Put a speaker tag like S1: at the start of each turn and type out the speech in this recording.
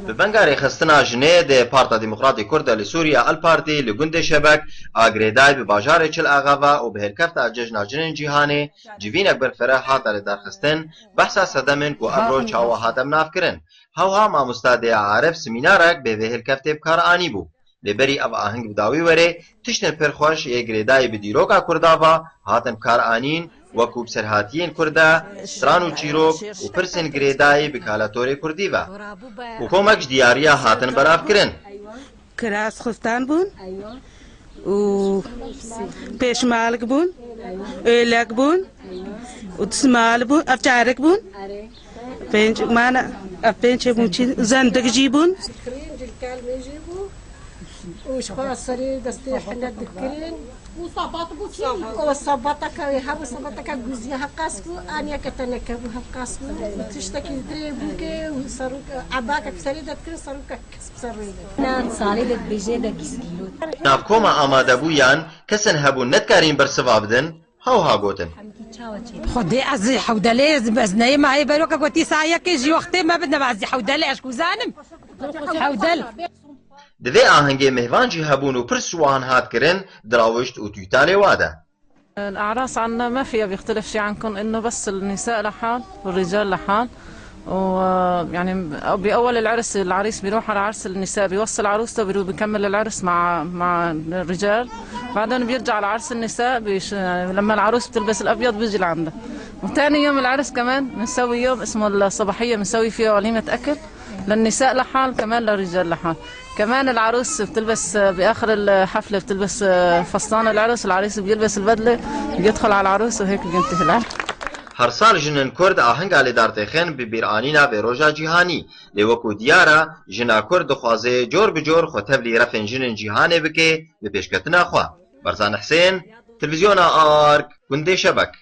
S1: ببنگاری خستنا جنه ده پارتا ديمقراطي كرد لسوريا البارتي لجند شبك اغريداي بباجار چل اغاوا و بهركفتا ججنا جنين جيهاني جيفين اكبر فرح هاتا لدار خستن بحثا سدمن كو ابرو چاوا هاتم نافكرن هاوها ما مستادي عارف سمينارك به هركفته بكار اني بو لبری او آهنگ بداوی وره تشتن پرخوش یک گریدای بدیروکا کرداوا هاتن کار آنین وەکو بسەرهاتیین کووردا سران و چیرۆک و پرسن گرێدایی بکالەتۆرێ کوردیڤە و کۆمەک دیاریە هاتن بەرافکردن
S2: کراس خستان بوون و پێشماڵک بوون ئێلەک بوون و دسمال بوون ئەفچارێک بوون پێنجمانە پێنج زەندگجی بوون
S3: وش خلاص سري دستي حنا تذكرين وصابات بوكي وصاباتك هابو صاباتك جوزي هقاسكو انيا كتنك هقاسكو تشتكي دري بوكي وصاروك عباك بسري تذكر صاروك كسب سري
S4: نا صالي بيجي دا كيسكيلو
S1: نافكوما اماده بويان كسن هبو نتكارين برسوا بدن هاوها گوتن
S4: خدي عزي حودلي بزناي معي بالك قلتي ساعه كيجي وقتي ما بدنا بعزي حودلي اشكو زانم حودل
S1: دوی آهنگی مهوانجی هبون و پرسوان هات کرن دراوشت و تويتالي وادا.
S5: الأعراس عنا ما فيها بيختلف شيء عنكم إنه بس النساء لحال والرجال لحال ويعني بأول العرس العريس بيروح على عرس النساء بيوصل عروسته بيكمل العرس مع الرجال بعدين بيرجع على عرس النساء لما العروس بتلبس الأبيض بيجي لعنده وثاني يوم العرس كمان بنسوي يوم اسمه الصباحية بنسوي فيه وليمة أكل للنساء لحال كمان للرجال لحال كمان العروس بتلبس باخر الحفله بتلبس فستان العرس العريس بيلبس البدله بيدخل على العروس وهيك بينتهي العرس
S1: هر سال جنن کرد آهنگ آلی دارتخن ببیرانینا به روژا جیهانی لیوکو دیارا جنا کرد خوازه جور بجور خوتبلی رفن جنن جیهانه بکه به پیشکتنا خوا برزان حسین تلویزیون آرک گنده شبک